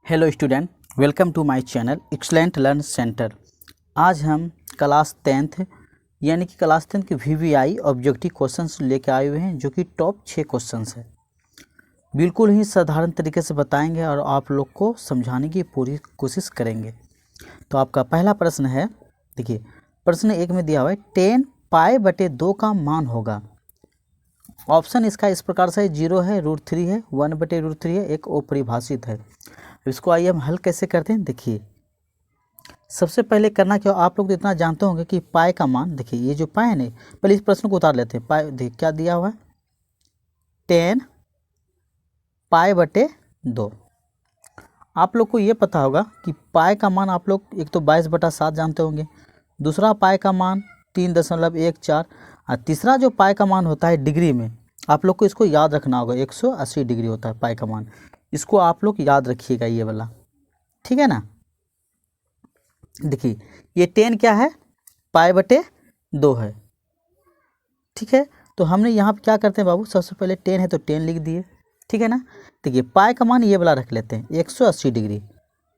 Hello student, welcome to my channel excellent learn center. आज हम class 10th यानी कि क्लास 10th के VVI ऑब्जेक्टिव क्वेश्चंस लेके आए हुए हैं, जो कि टॉप 6 क्वेश्चंस है। बिल्कुल ही साधारण तरीके से बताएंगे और आप लोग को समझाने की पूरी कोशिश करेंगे। तो आपका पहला प्रश्न है, देखिए प्रश्न 1 में दिया हुआ है 10 π/2 का मान होगा। ऑप्शन इसका इस प्रकार से 0 है, √3 है, 1/√3 है, एक अपरिभाषित है। इसको आइए हम हल कैसे करते हैं। देखिए सबसे पहले करना क्या, आप लोग तो इतना जानते होंगे कि पाई का मान, देखिए ये जो पाई है ना, पहले इस प्रश्न को उतार लेते हैं। पाई देखिए क्या दिया हुआ है, 10 π/2। आप लोग को ये पता होगा कि पाई का मान आप लोग एक तो 22/7 जानते होंगे, दूसरा पाई का मान 3.14 और तीसरा जो पाई का मान होता है डिग्री में, आप लोग को इसको याद रखना होगा, 180 डिग्री होता है पाई का मान। इसको आप लोग याद रखिएगा ये वाला, ठीक है ना। देखिए ये 10 क्या है, π/2 है, ठीक है। तो हमने यहाँ पे क्या करते हैं बाबू, सबसे पहले 10 है तो 10 लिख दिए, ठीक है ना। देखिए पाई का मान ये वाला रख लेते हैं 180 डिग्री,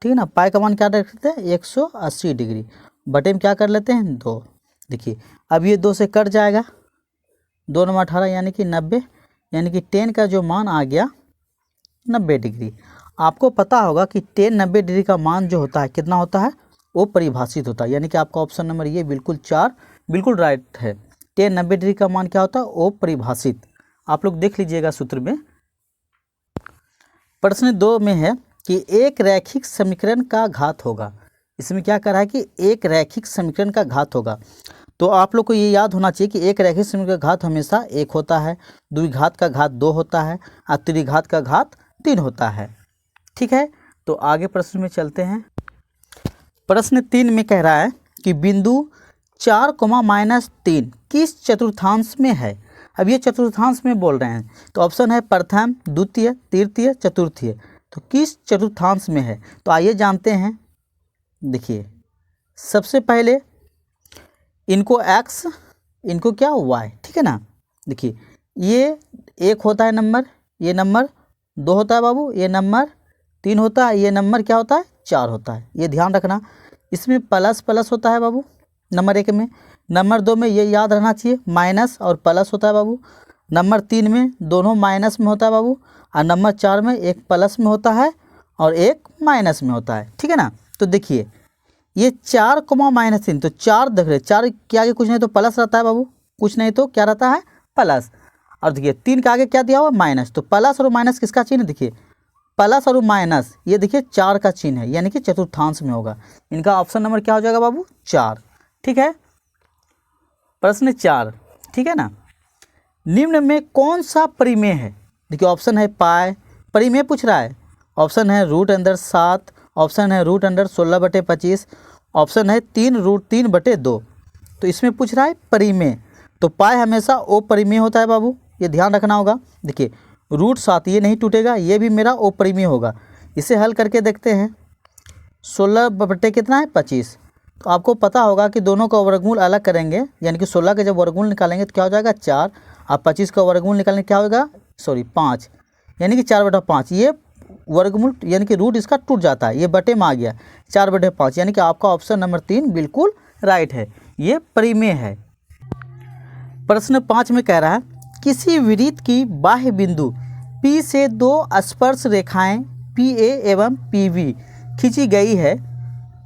ठीक है ना। पाई का मान क्या रख लेते हैं 180 डिग्री, बटे में क्या कर लेते हैं 2। देखिए अब ये 2 से कट जाएगा, 2 9 18 यानी कि 90, यानी कि 10 का जो मान आ गया 90 डिग्री। आपको पता होगा कि 10 90 डिग्री का मान जो होता है कितना होता है, वो परिभाषित होता है, यानी कि आपका ऑप्शन नंबर ये बिल्कुल 4 बिल्कुल राइट है। 10 90 डिग्री का मान क्या होता है, वो परिभाषित। आप लोग देख लीजिएगा सूत्र में। प्रश्न 2 में है कि एक रैखिक समीकरण का घात होगा। इसमें क्या कर रहा है कि एक रैखिक समीकरण का घात होगा। तो आप लोग को ये याद होना चाहिए कि एक रैखिक समीकरण का घात हमेशा 1 होता है, द्विघात का घात 2 होता है और त्रिघात का घात 3 होता है, ठीक है। तो आगे प्रश्न में चलते हैं। प्रश्न 3 में कह रहा है कि बिंदु 4, -3 किस चतुर्थांश में है। अब ये चतुर्थांश में बोल रहे हैं, तो ऑप्शन है प्रथम, द्वितीय, तृतीय, चतुर्थीय। तो किस चतुर्थांश में है, तो आइए जानते हैं। देखिए सबसे पहले इनको x, इनको क्या y, ठीक है ना। देखिए ये 1 होता है नंबर, ये नंबर 2 होता है बाबू, ये नंबर 3 होता है, ये नंबर क्या होता है 4 होता है। ये ध्यान रखना, इसमें प्लस प्लस होता है बाबू नंबर 1 में, नंबर 2 में ये याद रहना चाहिए माइनस और प्लस होता है बाबू, नंबर 3 में दोनों माइनस में होता है बाबू, और नंबर 4 में एक प्लस में होता है और एक माइनस में होता है, ठीक है ना। तो देखिए ये 4, -3, तो 4 देख रहे, 4 के आगे कुछ नहीं तो प्लस रहता है बाबू, कुछ नहीं तो क्या रहता है प्लस। और देखिए 3 के आगे क्या दिया हुआ माइनस, तो प्लस और माइनस किसका चिन्ह है, देखिए प्लस और माइनस, ये देखिए 4 का चिन्ह है, यानी कि चतुर्थांश में होगा। इनका ऑप्शन नंबर क्या हो जाएगा बाबू 4, ठीक है। प्रश्न 4, ठीक है ना। निम्न में कौन सा परिमेय है। देखिए ऑप्शन है पाई, परिमेय पूछ रहा है, ऑप्शन है √7, ऑप्शन है √16/25, ऑप्शन है 3√3/2। तो इसमें पूछ रहा है परिमेय, तो पाई हमेशा ओ परिमेय होता है बाबू, ये ध्यान रखना होगा। देखिए √7 ये नहीं टूटेगा, ये भी मेरा ओ परिमेय होगा। इसे हल करके देखते हैं, 16 कितना है 25। तो आपको पता होगा कि दोनों का वर्गमूल अलग करेंगे, यानी कि 16 का जब वर्गमूल निकालेंगे तो क्या हो जाएगा 4, और 25 का वर्गमूल निकालेंगे क्या होगा 5, यानी कि 4/5। ये वर्गमूल यानी कि रूट इसका टूट जाता है, ये बटे में आ गया 4/5, यानी कि आपका ऑप्शन नंबर 3 बिल्कुल राइट है, ये परिमेय है। प्रश्न 5 में कह रहा है किसी वृत्त की बाह्य बिंदु P से 2 स्पर्श रेखाएं PA एवं PB खींची गई है।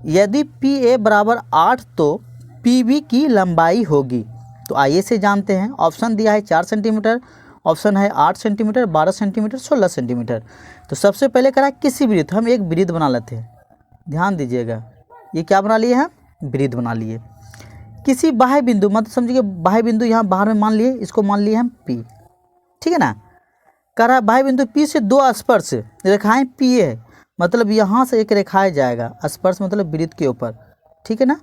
यदि PA = 8 तो PB की लंबाई होगी। तो आइए से जानते हैं। ऑप्शन दिया है 4 सेंटीमीटर, ऑप्शन है 8 सेंटीमीटर, 12 सेंटीमीटर, 16 सेंटीमीटर। तो सबसे पहले करा किसी वृत्त, हम एक वृत्त बना लेते हैं, ध्यान दीजिएगा। ये क्या बना लिए हम, वृत्त बना लिए। किसी बाह्य बिंदु, मतलब समझिए बाह्य बिंदु यहाँ बाहर में मान लिए, इसको मान लिए हम P, ठीक है ना। कह रहा है बाह्य बिंदु P से 2 स्पर्श रेखाएं PA है, मतलब यहाँ से एक रेखाएं जाएगा, स्पर्श मतलब वृत्त के ऊपर, ठीक है ना।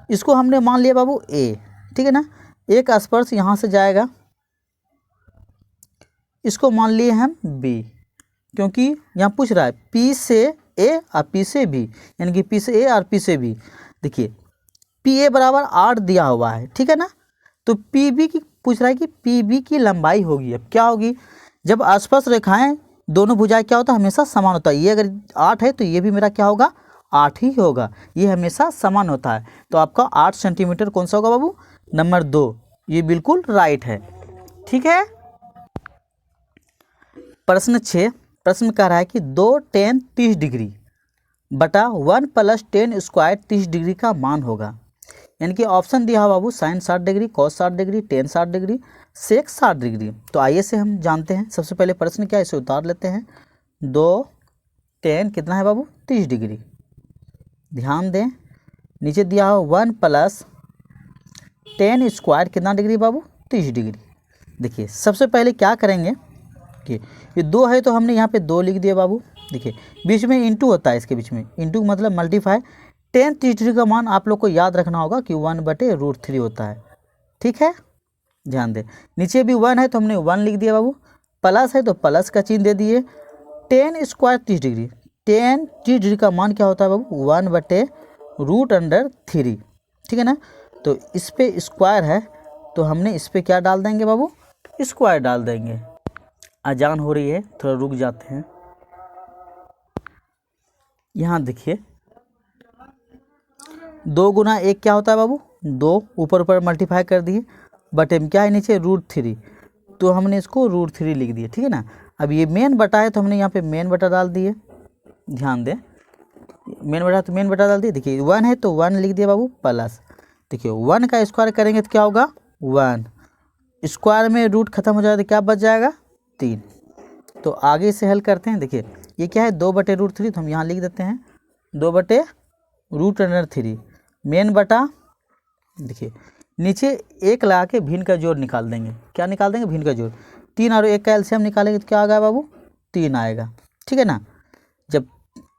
इसको हमने मान लिया बाबू A, ठीक है ना। एक स्पर्श यहाँ से जाएगा, इसको मान लिए हम B, क्योंकि यहाँ पूछ रहा है P से A और P से B, यानी कि P से A और P से B। देखिए PA = 8 दिया हुआ है, ठीक है ना। तो PB की पूछ रहा है कि PB की लंबाई होगी, अब क्या होगी, जब स्पर्श रेखाएं दोनों भुजाएं क्या होता है, हमेशा समान होता है। ये अगर 8 है तो ये भी मेरा क्या होगा, 8 ही होगा, ये हमेशा समान होता है। तो आपका 8 सेंटीमीटर कौन सा होगा बाबू, नंबर 2, ये बिल्कुल राइट है। ठीक है। प्रश्न 6, प्रश्न कह रहा है कि 2 tan 30 डिग्री बटा 1 + tan स्क्वायर 30 डिग्री का मान होगा। यानी कि ऑप्शन दिया है बाबू sine 60 degree, cos 60 degree, tan 60 degree, sec 60 degree. तो आइए से हम जानते हैं। सबसे पहले प्रश्न क्या है, इसे उतार लेते हैं। 2 tan कितना है बाबू, 30 डिग्री। ध्यान दें, नीचे दिया हो 1 + tan स्क्वायर कितना डिग्री बाबू, 30 डिग्री। देखिए सबसे पहले क्या करेंगे कि ये 2 है तो हमने यहाँ पे 2 लिख दिया बाबू। देखिए बीच में इंटू होता है, इसके बीच में इंटू मतलब मल्टीफाई। tan 30 डिग्री का मान आप लोग को याद रखना होगा कि 1/√3 होता है। ठीक है, ध्यान दें। नीचे भी 1 है तो हमने 1 लिख दिया बाबू, प्लस है तो प्लस का चिन्ह दे दिए। tan square 30 degree, tan 30 degree का मान क्या होता है बाबू, 1/√3। ठीक है ना। तो इस पे स्क्वायर है तो हमने इस पे क्या डाल देंगे बाबू, स्क्वायर डाल देंगे। अजान हो रही है, थोड़ा रुक जाते हैं। यहाँ देखिए 2 गुना 1 क्या होता है बाबू, 2, ऊपर ऊपर मल्टीप्लाई कर दिए, बटे में क्या है नीचे √3, तो हमने इसको √3 लिख दिए। ठीक है ना। अब ये मेन बटा है तो हमने यहाँ पे मेन बटा डाल दिए। ध्यान दें, मेन बटा तो मेन बटा डाल दिए। देखिए 1 है तो 1 लिख दिया बाबू, प्लस देखिए 1 का स्क्वायर करेंगे तो क्या होगा 1, स्क्वायर में रूट खत्म हो जाएगा तो क्या बच जाएगा 3। तो आगे से हल करते हैं। देखिए ये क्या है 2/√3, तो हम यहाँ लिख देते हैं 2/√3 मेन बटा। देखिए नीचे 1 लगा के भिन्न का जोड़ निकाल देंगे। क्या निकाल देंगे, भिन्न का जोड़। 3 और 1 का एलसीएम निकालेंगे तो क्या आ गया बाबू, 3 आएगा। ठीक है ना। जब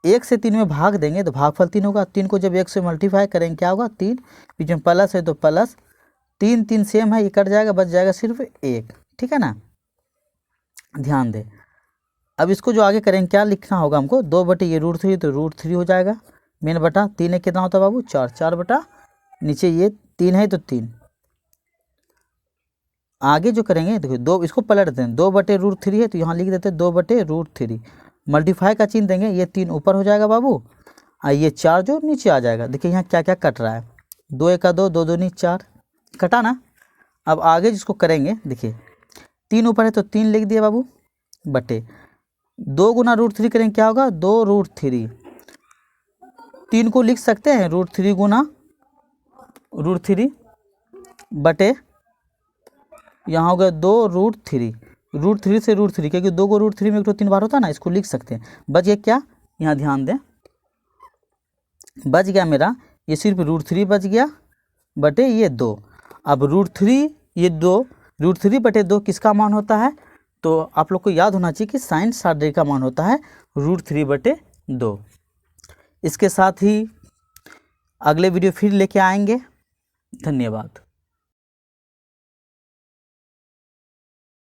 1 से 3 में भाग देंगे तो भागफल 3 होगा। 3 को जब 1 से मल्टीप्लाई करेंगे क्या होगा 3, बीच में प्लस है तो प्लस, 3 3 सेम है, ये कट जाएगा, बच जाएगा सिर्फ 1। ठीक है ना। ध्यान दें, अब इसको जो आगे करेंगे क्या लिखना होगा हमको, 2/√3 तो √3 हो जाएगा, मेन बटा 3 है कितना होता है बाबू 4, 4 बटा नीचे ये 3 है तो 3। आगे जो करेंगे देखिए 2, इसको पलट देते हैं, 2/√3 है तो यहाँ लिख देते हैं 2/√3, मल्टीफाई का चिन्ह देंगे, ये 3 ऊपर हो जाएगा बाबू, और ये 4 जो नीचे आ जाएगा। देखिए यहाँ क्या क्या कट रहा है, 2 1 2, 2 2 4 कटा ना। अब आगे जिसको करेंगे देखिए 3 ऊपर है तो 3 लिख दिया बाबू, बटे 2 गुना √3 करेंगे क्या होगा 2√3, 3 को लिख सकते हैं √3 गुना √3, बटे यहाँ हो गया 2√3, √3 से √3, क्योंकि 2 को √3 में 1 तो 3 बार होता है ना, इसको लिख सकते हैं। बच गया क्या, यहाँ ध्यान दें, बच गया मेरा ये सिर्फ √3 बच गया, बटे ये 2। अब √3 ये 2, √3/2 किसका मान होता है, तो आप लोग को याद होना चाहिए कि साइन 60 डिग्री का मान होता है √3/2। इसके साथ ही अगले वीडियो फिर लेके आएंगे। धन्यवाद।